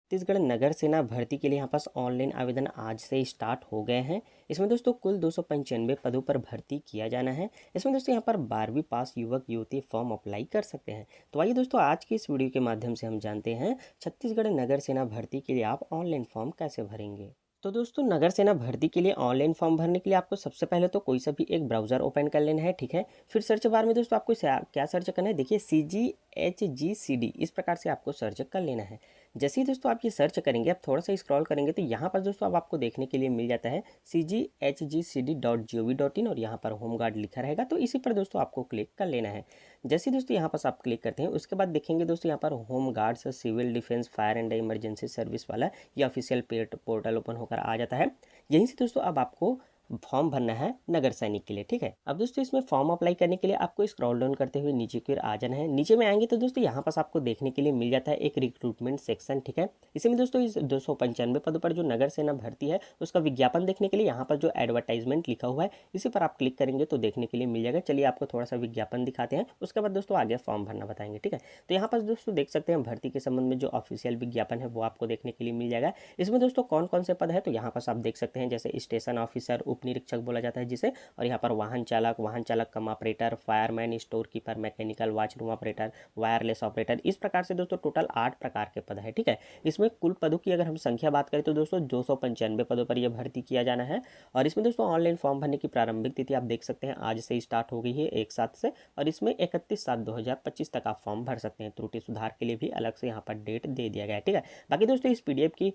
छत्तीसगढ़ नगर सेना भर्ती के लिए यहाँ पास ऑनलाइन आवेदन आज से स्टार्ट हो गए हैं। इसमें दोस्तों कुल 295 पदों पर भर्ती किया जाना है। इसमें दोस्तों यहाँ पर 12वीं पास युवक युवती फॉर्म अप्लाई कर सकते हैं। तो आइए दोस्तों आज की इस वीडियो के माध्यम से हम जानते हैं छत्तीसगढ़ नगर सेना भर्ती के लिए आप ऑनलाइन फॉर्म कैसे भरेंगे। तो दोस्तों नगर सेना भर्ती के लिए ऑनलाइन फॉर्म भरने के लिए आपको सबसे पहले तो कोई सा भी एक ब्राउज़र ओपन कर लेना है, ठीक है। फिर सर्च बार में दोस्तों आपको क्या सर्च करना है, देखिए CGHGCD इस प्रकार से आपको सर्च कर लेना है। जैसे ही दोस्तों आप ये सर्च करेंगे, आप थोड़ा सा स्क्रॉल करेंगे तो यहाँ पर दोस्तों अब आपको देखने के लिए मिल जाता है CGHGCD.gov.in और यहाँ पर होम गार्ड लिखा रहेगा, तो इसी पर दोस्तों आपको क्लिक कर लेना है। जैसे दोस्तों यहाँ पर आप क्लिक करते हैं उसके बाद देखेंगे दोस्तों यहाँ पर home guards civil defence fire and emergency service वाला ये ऑफिशियल पोर्टल ओपन होकर आ जाता है। यहीं से दोस्तों अब आपको फॉर्म भरना है नगर सैनिक के लिए, ठीक है। अब दोस्तों इसमें फॉर्म अप्लाई करने के लिए आपको स्क्रॉल डाउन करते हुए नीचे की ओर आ जाना है। नीचे में आएंगे तो दोस्तों यहाँ पास आपको देखने के लिए मिल जाता है एक रिक्रूटमेंट सेक्शन, ठीक है। इसी में दोस्तों इस 295 पदों पर जो नगर सेना भर्ती है उसका विज्ञापन देखने के लिए यहाँ पर जो एडवर्टाइजमेंट लिखा हुआ है इसी पर आप क्लिक करेंगे तो देखने के लिए मिल जाएगा। चलिए आपको थोड़ा सा विज्ञापन दिखाते हैं, उसके बाद दोस्तों आगे फॉर्म भरना बताएंगे, ठीक है। तो यहाँ पर दोस्तों देख सकते हैं भर्ती के संबंध में जो ऑफिशियल विज्ञापन है वो आपको देखने के लिए मिल जाएगा। इसमें दोस्तों कौन कौन से पद है तो यहाँ पर आप देख सकते हैं, जैसे स्टेशन ऑफिसर, उप निरीक्षक बोला जाता है जिसे, और यहाँ पर वाहन चालक cum operator, fireman, store keeper, mechanical, watchroom operator, wireless operator, इस प्रकार से दोस्तों टोटल 8 प्रकार के पद है, ठीक है। इसमें कुल पदों की अगर हम संख्या बात करें तो दोस्तों 295 पदों पर यह भर्ती किया जाना है। और इसमें दोस्तों ऑनलाइन फॉर्म भरने की प्रारंभिक तिथि आप देख सकते हैं आज से स्टार्ट हो गई है 1/7 से, और इसमें 31/7/2025 तक आप फॉर्म भर सकते हैं। त्रुटि सुधार के लिए भी अलग से यहाँ पर डेट दे दिया गया है, ठीक है। बाकी दोस्तों इस PDF की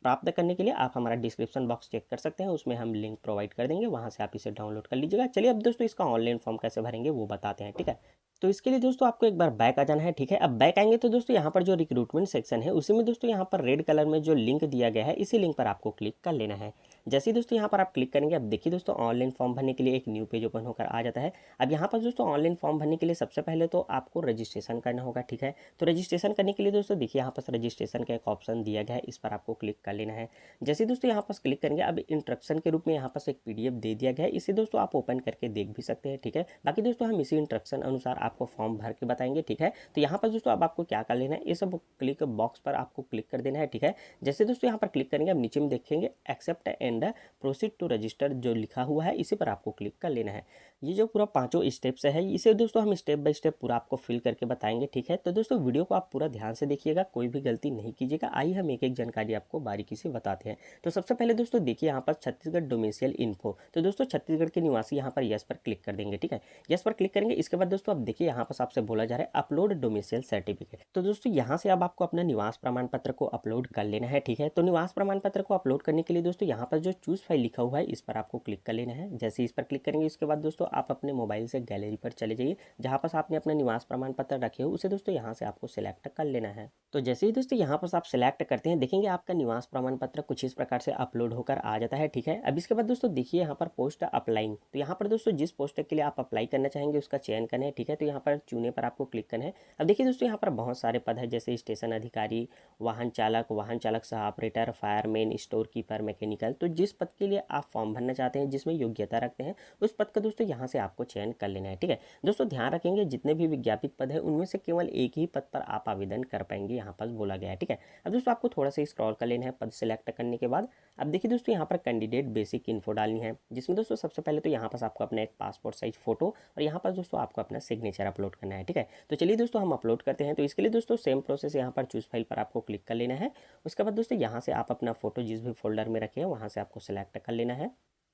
प्राप्त करने के लिए आप हमारा डिस्क्रिप्शन बॉक्स चेक कर सकते हैं, उसमें हम लिंक प्रोवाइड कर देंगे, वहाँ से आप इसे डाउनलोड कर लीजिएगा। चलिए अब दोस्तों इसका ऑनलाइन फॉर्म कैसे भरेंगे वो बताते हैं, ठीक है। तो इसके लिए दोस्तों आपको एक बार बैक आ जाना है, ठीक है। अब बैक आएंगे तो दोस्तों यहाँ पर जो रिक्रूटमेंट सेक्शन है उसी में दोस्तों यहाँ पर रेड कलर में जो लिंक दिया गया है इसी लिंक पर आपको क्लिक कर लेना है। जैसे ही दोस्तों यहाँ पर आप क्लिक करेंगे, अब देखिए दोस्तों ऑनलाइन फॉर्म भरने के लिए एक न्यू पेज ओपन होकर आ जाता है। अब यहाँ पर दोस्तों ऑनलाइन फॉर्म भरने के लिए सबसे पहले तो आपको रजिस्ट्रेशन करना होगा, ठीक है। तो रजिस्ट्रेशन करने के लिए दोस्तों देखिए यहाँ पर रजिस्ट्रेशन का एक ऑप्शन दिया गया है, इस पर आपको क्लिक कर लेना है। जैसे दोस्तों यहाँ पर क्लिक करेंगे, अब इंस्ट्रक्शन के रूप में यहाँ पर एक PDF दे दिया गया है, इसे दोस्तों आप ओपन करके देख भी सकते हैं, ठीक है। बाकी दोस्तों हम इसी इंस्ट्रक्शन अनुसार आपको फॉर्म भर के बताएंगे, ठीक है। तो यहाँ पर दोस्तों अब आपको क्या कर लेना है, ये सब क्लिक बॉक्स पर आपको क्लिक कर देना है, ठीक है। जैसे दोस्तों यहाँ पर क्लिक करेंगे, अब नीचे में देखेंगे accept and proceed to register जो लिखा हुआ है इसी पर आपको क्लिक कर लेना है। ये जो पूरा 5 स्टेप्स है इसे दोस्तों हम स्टेप बाय स्टेप पूरा आपको फिल करके बताएंगे, ठीक है। तो दोस्तों वीडियो को आप पूरा ध्यान से देखिएगा, कोई भी गलती नहीं कीजिएगा। आइए हम एक एक जानकारी आपको बारीकी से बताते हैं। तो सबसे पहले दोस्तों देखिए यहाँ पर छत्तीसगढ़ डोमिसाइल इन्फो, तो दोस्तों छत्तीसगढ़ के निवासी यहाँ पर यस पर क्लिक कर देंगे, ठीक है। यस पर क्लिक करेंगे, इसके बाद दोस्तों अब देखिए यहाँ पर आपसे बोला जा रहा है अपलोड डोमिसाइल सर्टिफिकेट। तो दोस्तों यहाँ से अब आपको अपना निवास प्रमाण पत्र को अपलोड कर लेना है, ठीक है। तो निवास प्रमाण पत्र को अपलोड करने के लिए दोस्तों यहाँ पर जो चूज फाइल लिखा हुआ है इस पर आपको क्लिक कर लेना है। जैसे इस पर क्लिक करेंगे इसके बाद दोस्तों आप अपने मोबाइल से गैलरी पर चले जाइए, जहाँ पर आपने अपना निवास प्रमाण पत्र रखे हो उसे दोस्तों यहाँ से आपको सिलेक्ट कर लेना है। तो जैसे ही दोस्तों यहाँ पर आप सिलेक्ट करते हैं, देखेंगे आपका निवास प्रमाण पत्र कुछ इस प्रकार से अपलोड होकर आ जाता है, ठीक है। अब इसके बाद दोस्तों देखिए यहाँ पर पोस्ट अप्लाइंग, तो यहाँ पर दोस्तों जिस पोस्ट के लिए आप अप्लाई करना चाहेंगे उसका चयन करना है, ठीक है। तो यहाँ पर चुने पर आपको क्लिक करना है। अब देखिए दोस्तों यहाँ पर बहुत सारे पद है, जैसे स्टेशन अधिकारी, वाहन चालक सह operator, fireman, store keeper, mechanical. तो जिस पद के लिए आप फॉर्म भरना चाहते हैं, जिसमें योग्यता रखते हैं, उस पद का दोस्तों यहाँ से आपको चयन कर लेना है, ठीक है। दोस्तों ध्यान रखेंगे जितने भी विज्ञापित पद है उनमें से केवल एक ही पद पर आप आवेदन कर पाएंगे, यहाँ पर बोला गया है, ठीक है। अब दोस्तों आपको थोड़ा सा स्क्रॉल कर लेना है पद सिलेक्ट करने के बाद। अब देखिए दोस्तों यहाँ पर कैंडिडेट बेसिक इन्फो डालनी है, जिसमें दोस्तों सबसे पहले तो यहाँ पर आपको अपना एक पासपोर्ट साइज फोटो और यहाँ पर दोस्तों आपको अपना सिग्नेचर अपलोड करना है, ठीक है। तो चलिए दोस्तों हम अपलोड करते हैं। तो इसके लिए दोस्तों सेम प्रोसेस, यहाँ पर चूज फाइल पर आपको क्लिक कर लेना है। उसके बाद दोस्तों यहाँ से आप अपना फोटो जिस भी फोल्डर में रखे हैं वहाँ से आपको सिलेक्ट कर लेना है।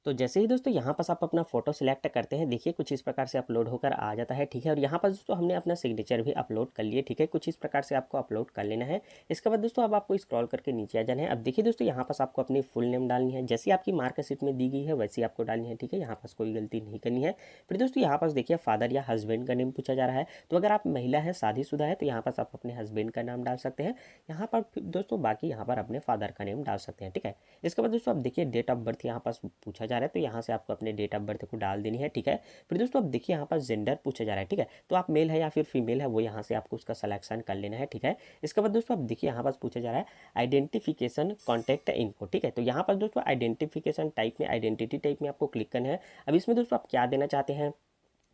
तो जैसे ही दोस्तों यहाँ पास आप अपना फोटो सिलेक्ट करते हैं, देखिए कुछ इस प्रकार से अपलोड होकर आ जाता है, ठीक है। और यहाँ पर दोस्तों हमने अपना सिग्नेचर भी अपलोड कर लिए, ठीक है। कुछ इस प्रकार से आपको अपलोड कर लेना है। इसके बाद दोस्तों अब आपको स्क्रॉल करके नीचे आ जाना है। अब देखिए दोस्तों यहाँ पास आपको अपनी फुल नेम डालनी है, जैसी आपकी मार्कशीट में दी गई है वैसी आपको डालनी है, ठीक है। यहाँ पास कोई गलती नहीं करनी है। फिर दोस्तों यहाँ पास देखिए फादर या हस्बैंड का नेम पूछा जा रहा है, तो अगर आप महिला है, शादीशुदा है, तो यहाँ पास आप अपने हस्बैंड का नाम डाल सकते हैं। यहाँ पर दोस्तों बाकी यहाँ पर अपने फादर का नेम डाल सकते हैं, ठीक है। इसके बाद दोस्तों अब देखिए डेट ऑफ बर्थ यहाँ पास पूछा जा रहा है, तो यहाँ से आपको अपने डेट ऑफ बर्थ को डाल देनी है, ठीक है। फिर दोस्तों अब देखिए यहाँ पर जेंडर पूछा जा रहा है, ठीक है। तो आप मेल है या फिर फीमेल है वो यहाँ से आपको उसका सिलेक्शन कर लेना है, ठीक है। इसके बाद दोस्तों अब देखिए यहाँ पास पूछा जा रहा है आइडेंटिफिकेशन कॉन्टैक्ट इन्फो, ठीक है। तो यहाँ पर दोस्तों आइडेंटिफिकेशन टाइप में, आइडेंटिटी टाइप में आपको क्लिक करना है। अब इसमें दोस्तों आप क्या देना चाहते हैं,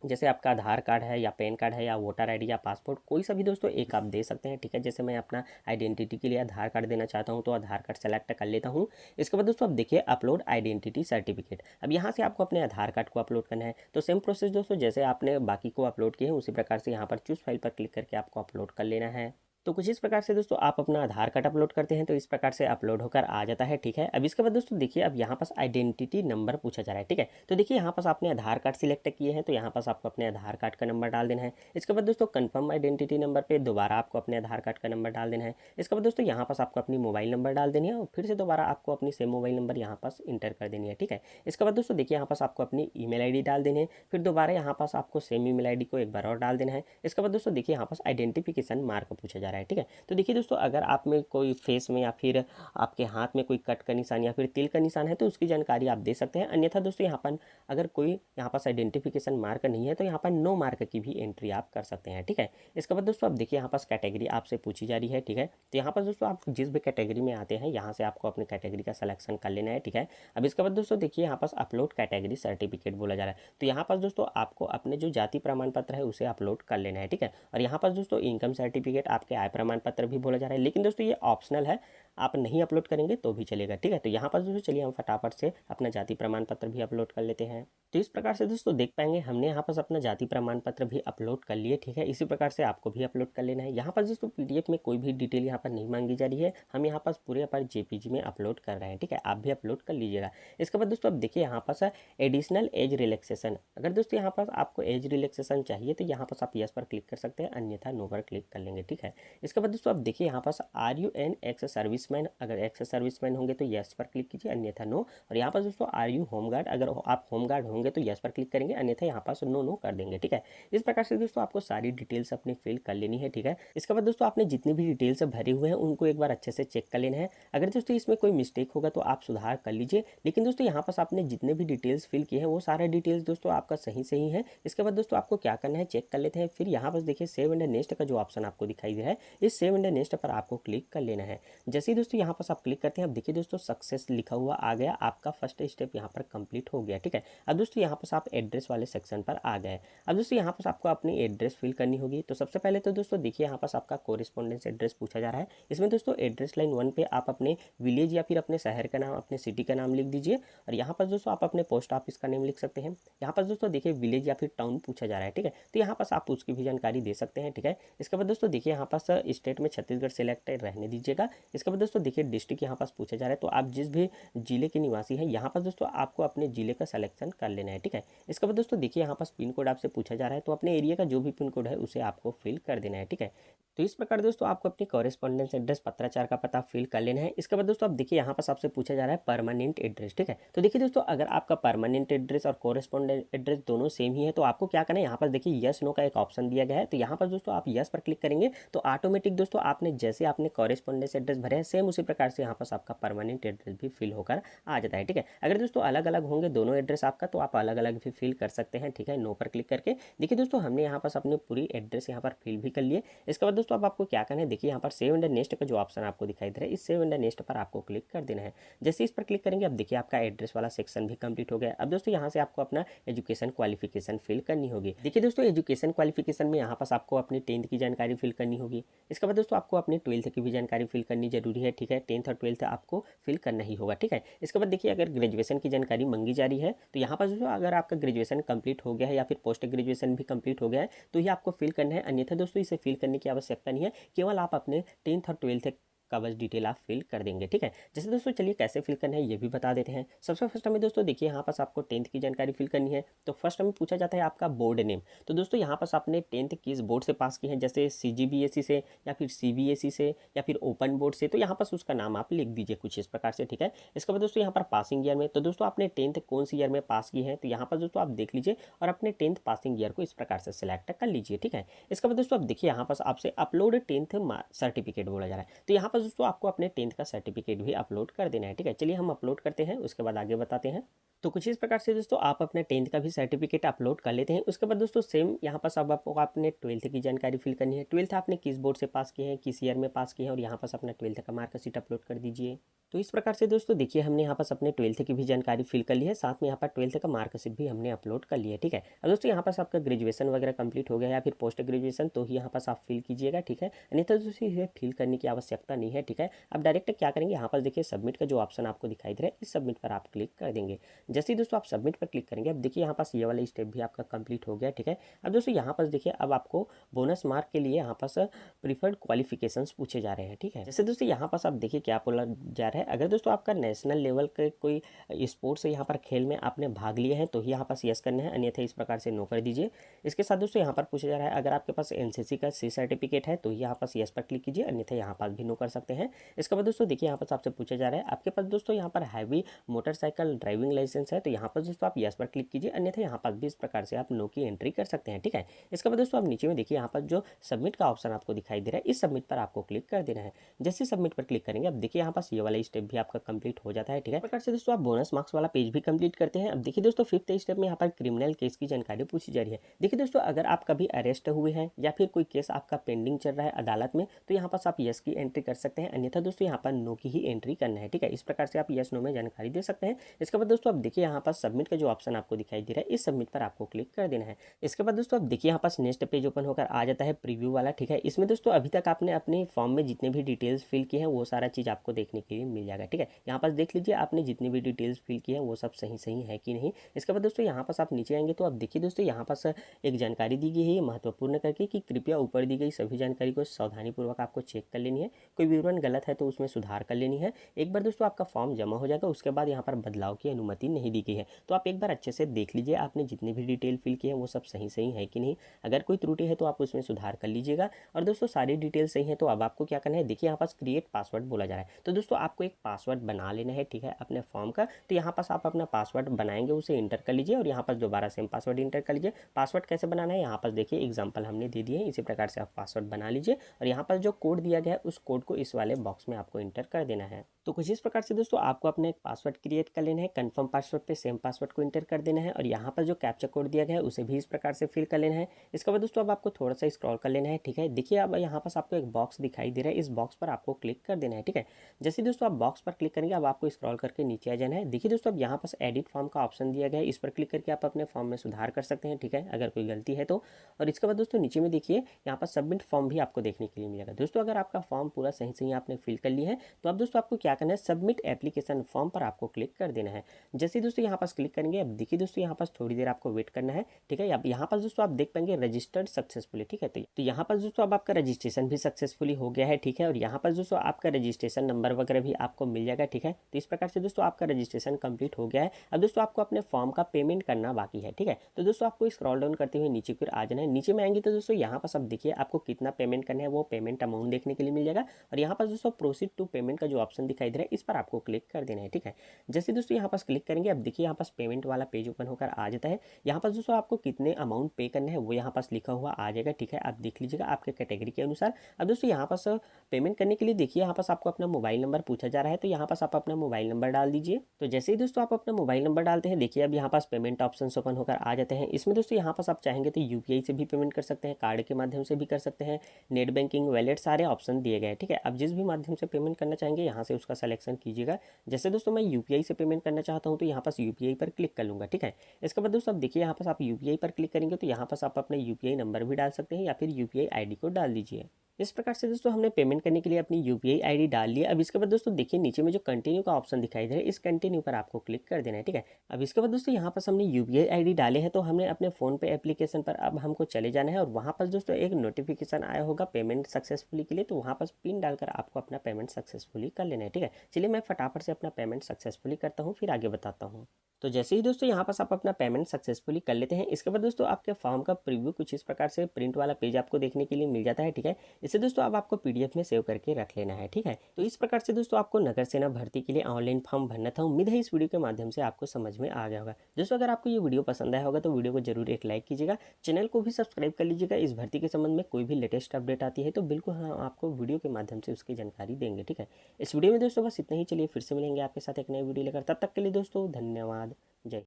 जैसे आपका आधार कार्ड है या पैन कार्ड है या वोटर आईडी या पासपोर्ट, कोई सा भी दोस्तों एक आप दे सकते हैं, ठीक है। जैसे मैं अपना आइडेंटिटी के लिए आधार कार्ड देना चाहता हूँ तो आधार कार्ड सेलेक्ट कर लेता हूँ। इसके बाद दोस्तों अब देखिए अपलोड आइडेंटिटी सर्टिफिकेट। अब यहाँ से आपको अपने आधार कार्ड को अपलोड करना है। तो सेम प्रोसेस दोस्तों, जैसे आपने बाकी को अपलोड किए हैं उसी प्रकार से यहाँ पर चूज फाइल पर क्लिक करके आपको अपलोड कर लेना है। तो कुछ इस प्रकार से दोस्तों आप अपना आधार कार्ड अपलोड करते हैं तो इस प्रकार से अपलोड होकर आ जाता है, ठीक है। अब इसके बाद दोस्तों देखिए अब यहाँ पास आइडेंटिटी नंबर पूछा जा रहा है, ठीक है। तो देखिए यहाँ पास आपने आधार कार्ड सिलेक्ट किए हैं तो यहाँ पास आपको अपने आधार कार्ड का नंबर डाल देना है। इसके बाद दोस्तों कन्फर्म आइडेंटिटी नंबर पे दोबारा आपको अपने आधार कार्ड का नंबर डाल देना है। इसके बाद दोस्तों यहाँ पास आपको अपनी मोबाइल नंबर डाल देनी है और फिर से दोबारा आपको अपनी सेम मोबाइल नंबर यहाँ पास इंटर कर देनी है, ठीक है। इसके बाद दोस्तों देखिए यहाँ पास आपको अपनी ईमेल आईडी डाल देनी है, फिर दोबारा यहाँ पास आपको सेम ईमेल आईडी को एक बार और डाल देना है। इसके बाद दोस्तों देखिए यहाँ पास आइडेंटिफिकेशन मार्क पूछा जा रहा है, ठीक है। तो देखिए दोस्तों अगर आप में कोई फेस में या फिर आपके हाथ में कोई कट का निशान या फिर तिल का निशान है तो उसकी जानकारी आप दे सकते हैं। अन्यथा दोस्तों यहाँ पर अगर कोई यहाँ पास आइडेंटिफिकेशन मार्क नहीं है तो यहाँ पर नो मार्क की भी एंट्री आप कर सकते हैं, ठीक है। इसके बाद दोस्तों अब देखिए यहाँ पास कैटेगरी आपसे पूछी जा रही है, ठीक है। तो यहाँ पर दोस्तों आप जिस भी कैटेगरी में आते हैं यहाँ से आपको अपनी कैटेगरी का सिलेक्शन कर लेना है, ठीक है। अब इसके बाद दोस्तों देखिए यहाँ पास अपलोड कैटेगरी सर्टिफिकेट बोला जा रहा है। तो यहाँ पास दोस्तों आपको अपने जो जाति प्रमाण पत्र है उसे अपलोड कर लेना है, ठीक है। और यहाँ पास दोस्तों इनकम सर्टिफिकेट, आपके आय प्रमाण पत्र भी बोला जा रहा है, लेकिन दोस्तों ये ऑप्शनल है, आप नहीं अपलोड करेंगे तो भी चलेगा, ठीक है। तो यहाँ पर दोस्तों चलिए हम फटाफट से अपना जाति प्रमाण पत्र भी अपलोड कर लेते हैं। तो इस प्रकार से दोस्तों देख पाएंगे हमने यहाँ पर अपना जाति प्रमाण पत्र भी अपलोड कर लिए, ठीक है। इसी प्रकार से आपको भी अपलोड कर लेना है। यहाँ पर दोस्तों पीडीएफ में कोई भी डिटेल यहाँ पर नहीं मांगी जा रही है, हम यहाँ पर पूरे पर जेपीजी में अपलोड कर रहे हैं, ठीक है। आप भी अपलोड कर लीजिएगा। इसके बाद दोस्तों अब देखिए यहाँ पर एडिशनल एज रिलैक्सेशन, अगर दोस्तों यहाँ पर आपको एज रिलैक्सेशन चाहिए तो यहाँ पर आप यस पर क्लिक कर सकते हैं, अन्यथा नो पर क्लिक कर लेंगे, ठीक है। इसके बाद दोस्तों अब देखिए यहाँ पर are you an ex serviceman, अगर एक्स सर्विसमैन होंगे तो यस पर क्लिक कीजिए, अन्यथा नो। और यहाँ पर दोस्तों आर यू होमगार्ड, अगर आप होमगार्ड होंगे तो यस पर क्लिक करेंगे, अन्यथा यहाँ पर नो नो कर देंगे, ठीक है। इस प्रकार से दोस्तों आपको सारी डिटेल्स अपनी फिल कर लेनी है, ठीक है। इसके बाद दोस्तों आपने जितनी भी डिटेल्स भरे हुए हैं उनको एक बार अच्छे से चेक कर लेना है। अगर दोस्तों इसमें कोई मिस्टेक होगा तो आप सुधार कर लीजिए, लेकिन दोस्तों यहाँ पर आपने जितने भी डिटेल्स फिल किए हैं वो सारे डिटेल्स दोस्तों आपका सही सही है। इसके बाद दोस्तों आपको क्या करना है चेक कर लेते हैं। फिर यहाँ पर देखिए सेव एंड नेक्स्ट का जो ऑप्शन आपको दिखाई दे रहा है, इस सेव एंड नेक्स्ट पर आपको क्लिक कर लेना है। जैसे ही दोस्तों यहाँ पर आप क्लिक करते हैं, अब देखिए दोस्तों सक्सेस लिखा हुआ आ गया, आपका फर्स्ट स्टेप यहाँ पर कंप्लीट हो गया, ठीक है। अब दोस्तों यहाँ पर आप एड्रेस वाले सेक्शन पर आ गए। अब दोस्तों यहाँ पर आपको अपनी एड्रेस फिल करनी होगी। तो सबसे पहले तो दोस्तों देखिए यहाँ पर आपका कोरिस्पोंडेंस एड्रेस पूछा जा रहा है। इसमें दोस्तों एड्रेस लाइन 1 पे आप अपने विलेज या फिर अपने शहर का नाम, अपने सिटी का नाम लिख दीजिए। और यहाँ पर दोस्तों आप अपने पोस्ट ऑफिस का नेम लिख सकते हैं। यहाँ पर दोस्तों देखिए विलेज या फिर टाउन पूछा जा रहा है, ठीक है। तो यहाँ पर आप उसकी भी जानकारी दे सकते हैं, ठीक है। इसके बाद दोस्तों देखिए यहाँ पास स्टेट में छत्तीसगढ़ सेलेक्ट रहने दीजिएगा। इसके बाद दोस्तों देखिए डिस्ट्रिक्ट यहाँ पास पूछा जा रहा है, तो आप जिस भी जिले के निवासी हैं यहाँ पर दोस्तों आपको अपने जिले का सिलेक्शन कर लेना है, ठीक है। इसके बाद दोस्तों देखिए यहाँ पास पिन कोड आपसे पूछा जा रहा है, तो अपने एरिया का जो भी पिन कोड है उसे आपको फिल कर देना है, ठीक है। तो इस प्रकार दोस्तों आपको अपनी कॉरेस्पॉन्डेंस एड्रेस पत्राचार का पता फिल कर लेना है। इसके बाद दोस्तों अब देखिए यहाँ पास आपसे पूछा जा रहा है परमानेंट एड्रेस, ठीक है। तो देखिए दोस्तों अगर आपका परमानेंट एड्रेस और कॉरेस्पॉन्डेंट एड्रेस दोनों सेम ही है तो आपको क्या करना है, यहाँ पर देखिए यस नो का एक ऑप्शन दिया गया है। तो यहाँ पर दोस्तों आप यस पर क्लिक करेंगे तो ऑटोमेटिक दोस्तों आपने जैसे आपने कॉरेस्पॉन्डेंस एड्रेस भरे हैं सेम उसी प्रकार से यहाँ पर आपका परमानेंट एड्रेस भी फिल होकर आ जाता है, ठीक है। अगर दोस्तों अलग अलग होंगे दोनों एड्रेस आपका तो आप अलग अलग भी फिल कर सकते हैं, ठीक है, नो पर क्लिक करके। देखिए दोस्तों हमने यहाँ पर अपनी पूरी एड्रेस यहाँ पर फिल भी कर लिए। इसके बाद दोस्तों अब आपको क्या करना है, देखिए यहाँ पर सेव एंड नेक्स्ट का जो ऑप्शन आपको दिखाई दे रहा है, इस सेव एंड नेक्स्ट पर आपको क्लिक कर देना है। जैसे इस पर क्लिक करेंगे अब देखिए आपका एड्रेस वाला सेक्शन भी कंप्लीट हो गया। अब दोस्तों यहाँ से आपको अपना एजुकेशन क्वालिफिकेशन फिल करनी होगी। देखिए दोस्तों एजुकेशन क्वालिफिकेशन में यहाँ पर आपको अपनी 10th की जानकारी फिल करनी होगी। इसके बाद दोस्तों आपको अपनी 12th की भी जानकारी फिल करनी जरूरी है, ठीक है। 10th और 12th आपको फिल करना ही होगा, ठीक है। इसके बाद देखिए अगर ग्रेजुएशन की जानकारी मांगी जा रही है तो यहाँ पर दोस्तों अगर आपका ग्रेजुएशन कंप्लीट हो गया है या फिर पोस्ट ग्रेजुएशन भी कंप्लीट हो गया है तो ये आपको फिल करना है, अन्यथा दोस्तों इसे फिल करने की आवश्यकता नहीं है। केवल आप अपने 10th और 12th का बस डिटेल आप फिल कर देंगे, ठीक है। जैसे दोस्तों चलिए कैसे फिल करना है ये भी बता देते हैं। सबसे फर्स्ट हमें दोस्तों देखिए यहाँ पास आपको 10th की जानकारी फिल करनी है। तो फर्स्ट हमें पूछा जाता है आपका बोर्ड नेम। तो दोस्तों यहाँ पास आपने 10th किस बोर्ड से पास की है, जैसे CGBSE से या फिर CBSE से या फिर ओपन बोर्ड से, तो यहाँ पास उसका नाम आप लिख दीजिए कुछ इस प्रकार से, ठीक है। इसके बाद दोस्तों यहाँ पर पासिंग ईयर में, तो दोस्तों आपने 10th कौन सी ईयर में पास की है, तो यहाँ पर दोस्तों आप देख लीजिए और अपने 10th पासिंग ईयर को इस प्रकार से सिलेक्ट कर लीजिए, ठीक है। इसके बाद दोस्तों आप देखिए यहाँ पास आपसे अपलोड 10th सर्टिफिकेट बोला जा रहा है। तो यहाँ पर पास दोस्तों आपको अपने 10th का सर्टिफिकेट भी अपलोड कर देना है। ठीक है, चलिए हम अपलोड करते हैं, उसके बाद आगे बताते हैं। तो कुछ इस प्रकार से दोस्तों आप अपने 10th का भी सर्टिफिकेट अपलोड कर लेते हैं। उसके बाद दोस्तों सेम यहाँ पर सब आपको अपने 12th की जानकारी फिल करनी है। 12th आपने किस बोर्ड से पास किए हैं, किस ईयर में पास किए हैं, और यहाँ पर अपना 12th का मार्कशीट अपलोड कर दीजिए। तो इस प्रकार से दोस्तों देखिए हमने यहाँ पर अपने 12th की भी जानकारी फिल कर ली है, साथ में यहाँ पर 12th का मार्कशीट भी हमने अपलोड कर लिया है। ठीक है, अब दोस्तों यहाँ पर आपका ग्रेजुएशन वगैरह कंप्लीट हो गया या फिर पोस्ट ग्रेजुएशन तो ही यहाँ पर आप फिल कीजिएगा। ठीक है, अन्यथा दोस्तों इसे फिल करने की आवश्यकता नहीं है। ठीक है, अब डायरेक्ट क्या करेंगे, यहाँ पर देखिए सबमिट का जो ऑप्शन आपको दिखाई दे रहा है, इस सबमिट पर आप क्लिक कर देंगे। जैसे ही दोस्तों आप सबमिट पर क्लिक करेंगे, अब देखिए यहाँ पास ये वाला स्टेप भी आपका कंप्लीट हो गया। ठीक है, अब दोस्तों यहाँ पर देखिए अब आपको बोनस मार्क के लिए यहाँ पास प्रीफर्ड क्वालिफिकेशंस पूछे जा रहे हैं। ठीक है, जैसे दोस्तों यहाँ पास आप देखिए क्या बोला जा रहा है, अगर दोस्तों आपका नेशनल लेवल के कोई स्पोर्ट्स यहाँ पर खेल में आपने भाग लिए हैं तो ही यहाँ पास यस करना है, अन्यथा इस प्रकार से नो कर दीजिए। इसके साथ दोस्तों यहाँ पर पूछा जा रहा है, अगर आपके पास एनसीसी का सी सर्टिफिकेट है तो यहाँ पास यस पर क्लिक कीजिए, अन्यथा यहाँ पास भी नो कर सकते हैं। इसके बाद दोस्तों देखिए यहाँ पास आपसे पूछा जा रहा है, आपके पास दोस्तों यहाँ पर हैवी मोटरसाइकिल ड्राइविंग लाइसेंस है तो यहाँ पर दोस्तों आप यस पर क्लिक कीजिए, अन्यथा यहाँ पर भी इस प्रकार से आप नो की एंट्री कर सकते हैं। ठीक है, इसके बाद दोस्तों आप नीचे में देखिए यहाँ पर जो सबमिट का ऑप्शन आपको दिखाई दे रहा है, इस सबमिट पर आपको क्लिक कर देना है। जैसे सबमिट पर क्लिक करेंगे, अब देखिए यहाँ पास ये वाला स्टेप भी आपका कंप्लीट हो जाता है। ठीक है, इस प्रकार से दोस्तों आप बोनस मार्क्स वाला पेज भी कंप्लीट करते हैं। अब देखिए दोस्तों 5th स्टेप में यहाँ पर क्रिमिनल केस की जानकारी पूछी जा रही है। देखिए दोस्तों अगर आप कभी अरेस्ट हुए हैं या फिर कोई केस आपका पेंडिंग चल रहा है अदालत में तो यहाँ पास आप यस की एंट्री कर सकते हैं, अन्यथा दोस्तों यहाँ पर नो की ही एंट्री करना है। ठीक है, इस प्रकार से आप यस नो में जानकारी दे सकते हैं। इसके बाद दोस्तों आप देखिए यहाँ पास सबमिट का जो ऑप्शन आपको दिखाई दे रहा है, इस सबमिट पर आपको क्लिक कर देना है। इसके बाद दोस्तों आप देखिए यहाँ पास नेक्स्ट पेज ओपन होकर आ जाता है प्रीव्यू वाला। ठीक है, इसमें दोस्तों अभी तक आपने अपने फॉर्म में जितने भी डिटेल्स फिल किए हैं वो सारा चीज़ आपको देखने के लिए मिल जाएगा। ठीक है, यहाँ पास देख लीजिए आपने जितनी भी डिटेल्स फिल की है वो सब सही सही है कि नहीं। इसके बाद दोस्तों यहाँ पास आप नीचे आएंगे तो आप देखिए दोस्तों यहाँ पास एक जानकारी दी गई है महत्वपूर्ण करके कि कृपया ऊपर दी गई सभी जानकारी को सावधानीपूर्वक आपको चेक कर लेनी है, कोई विवरण गलत है तो उसमें सुधार कर लेनी है। एक बार दोस्तों आपका फॉर्म जमा हो जाएगा उसके बाद यहाँ पर बदलाव की अनुमति नहीं दी गई है, तो आप एक बार अच्छे से देख लीजिए आपने जितनी भी डिटेल फिल की है वो सब सही सही है कि नहीं। अगर कोई त्रुटि है तो आप उसमें सुधार कर लीजिएगा। और दोस्तों सारी डिटेल सही है तो अब आपको क्या करना है, देखिए यहाँ पास क्रिएट पासवर्ड बोला जा रहा है, तो दोस्तों आपको एक पासवर्ड बना लेना है। ठीक है, अपने फॉर्म का, तो यहाँ पास आप अपना पासवर्ड बनाएंगे उसे इंटर कर लीजिए और यहाँ पास दोबारा सेम पासवर्ड इंटर कर लीजिए। पासवर्ड कैसे बनाना है यहाँ पास देखिए एग्जाम्पल हमने दे दिए है, इसी प्रकार से आप पासवर्ड बना लीजिए और यहाँ पर जो कोड दिया गया है उस कोड को इस वाले बॉक्स में आपको इंटर कर देना है। तो कुछ इस प्रकार से दोस्तों आपको अपना एक पासवर्ड क्रिएट कर लेना है, कंफर्म पासवर्ड पे सेम पासवर्ड को इंटर कर देना है और यहाँ पर जो कैप्चा कोड दिया गया है उसे भी इस प्रकार से फिल कर लेना है। इसके बाद दोस्तों अब आपको थोड़ा सा स्क्रॉल कर लेना है। ठीक है, देखिए अब यहाँ पास आपको एक बॉक्स दिखाई दे रहा है, इस बॉक्स पर आपको क्लिक कर देना है। ठीक है, जैसे दोस्तों आप बॉक्स पर क्लिक करेंगे अब आपको स्क्रॉल करके नीचे आ जाना है। देखिए दोस्तों अब यहाँ पास एडिट फॉर्म का ऑप्शन दिया गया है, इस पर क्लिक करके आप अपने फॉर्म में सुधार कर सकते हैं। ठीक है, अगर कोई गलती है तो। और इसके बाद दोस्तों नीचे में देखिए यहाँ पर सबमिट फॉर्म भी आपको देखने के लिए मिलेगा। दोस्तों अगर आपका फॉर्म पूरा सही सही आपने फिल कर लिया है तो अब दोस्तों आपको क्या करना है, सबमिट एप्लीकेशन फॉर्म पर आपको क्लिक कर देना है। जैसे दोस्तों यहाँ पास क्लिक करेंगे अब देखिए दोस्तों यहाँ पास थोड़ी देर आपको वेट करना है। ठीक है, अब यहाँ पास दोस्तों आप देख पाएंगे रजिस्टर्ड सक्सेसफुली। ठीक है, तो यहाँ पास दोस्तों अब आपका रजिस्ट्रेशन भी सक्सेसफुली हो गया है। ठीक है, और यहाँ पास दोस्तों आपका रजिस्ट्रेशन नंबर वगैरह भी आपको मिल जाएगा। ठीक है, तो इस प्रकार से दोस्तों आपका रजिस्ट्रेशन कंप्लीट हो गया है। अब दोस्तों आपको अपने फॉर्म का पेमेंट करना बाकी है। ठीक है, तो दोस्तों आपको स्क्रॉल डाउन करते हुए नीचे फिर आ जाना है। नीचे में आएंगे तो दोस्तों यहाँ पास अब देखिए आपको कितना पेमेंट करना है वो पेमेंट अमाउंट देखने के लिए मिल जाएगा और यहाँ पास दोस्तों प्रोसीड टू पेमेंट का जो ऑप्शन दिखाई दे रहा है इस पर आपको क्लिक कर देना है। ठीक है, जैसे दोस्तों यहाँ पास क्लिक करेंगे अब देखिए यहाँ पास पेमेंट वाला पेज ओपन होकर आ जाता है। यहाँ पास दोस्तों आपको कितने अमाउंट पे करना है वो यहाँ पास लिखा हुआ आ जाएगा। ठीक है, आप देख लीजिएगा आपके कैटेगरी के अनुसार। अब दोस्तों यहाँ पास पेमेंट करने के लिए देखिए यहाँ पास आपको अपना मोबाइल नंबर पूछा जा रहा है, तो यहाँ पास आप अपना मोबाइल नंबर डाल दीजिए। तो जैसे ही दोस्तों आप अपना मोबाइल नंबर डालते हैं देखिए अब यहाँ पास पेमेंट ऑप्शन ओपन होकर आ जाते हैं। इसमें दोस्तों यहाँ पास आप चाहेंगे तो यूपीआई से भी पेमेंट कर सकते हैं, कार्ड के माध्यम से भी कर सकते हैं, नेट बैंकिंग, वैलेट, सारे ऑप्शन दिए गए हैं। ठीक है, आप जिस भी माध्यम से पेमेंट करना चाहेंगे यहाँ से उसका सिलेक्शन कीजिएगा। जैसे दोस्तों मैं यूपीआई से पेमेंट करना चाहता हूँ तो यहाँ पास यूपीआई पर क्लिक कर लूँगा। ठीक है, इसके बाद दोस्तों अब देखिए यहाँ पास आप यूपीआई पर क्लिक करेंगे तो यहाँ पास आप अपना यूपीआई नंबर भी डाल सकते हैं या फिर यूपीआई आईडी को डाल दीजिए। इस प्रकार से दोस्तों हमने पेमेंट करने के लिए अपनी यूपीआई आईडी डाल लिया। अब इसके बाद दोस्तों देखिए नीचे में जो कंटिन्यू का ऑप्शन दिखाई दे रहा है इस कंटिन्यू पर आपको क्लिक कर देना है। ठीक है, अब इसके बाद दोस्तों यहाँ पास हमने यूपीआई आईडी डाले हैं तो हमने अपने फ़ोन पे एप्लीकेशन पर अब हमको चले जाना है और वहाँ पर दोस्तों एक नोटिफिकेशन आया होगा पेमेंट सक्सेसफुली के लिए, तो वहाँ पर पिन डालकर आपको अपना पेमेंट सक्सेसफुली कर लेना है। ठीक है, चलिए मैं फटाफट से अपना पेमेंट सक्सेसफुली करता हूँ फिर आगे बताता हूँ। तो जैसे ही दोस्तों यहाँ पास आप अपना पेमेंट सक्सेसफुली कर लेते हैं इसके बाद दोस्तों आपके फॉर्म का प्रीव्यू कुछ इस प्रकार से प्रिंट वाला पेज आपको देखने के लिए मिल जाता है। ठीक है, इसे दोस्तों अब आपको पीडीएफ में सेव करके रख लेना है। ठीक है, तो इस प्रकार से दोस्तों आपको नगर सेना भर्ती के लिए ऑनलाइन फॉर्म भरना था। उम्मीद है इस वीडियो के माध्यम से आपको समझ में आ गया होगा। दोस्तों अगर आपको ये वीडियो पसंद आया होगा तो वीडियो को जरूर एक लाइक कीजिएगा, चैनल को भी सब्सक्राइब कर लीजिएगा। इस भर्ती के संबंध में कोई भी लेटेस्ट अपडेट आती है तो बिल्कुल हम आपको वीडियो के माध्यम से से उसकी जानकारी देंगे। ठीक है, इस वीडियो में दोस्तों बस इतना ही। चलिए फिर से मिलेंगे आपके साथ एक नई वीडियो लेकर, तब तक के लिए दोस्तों धन्यवाद। जय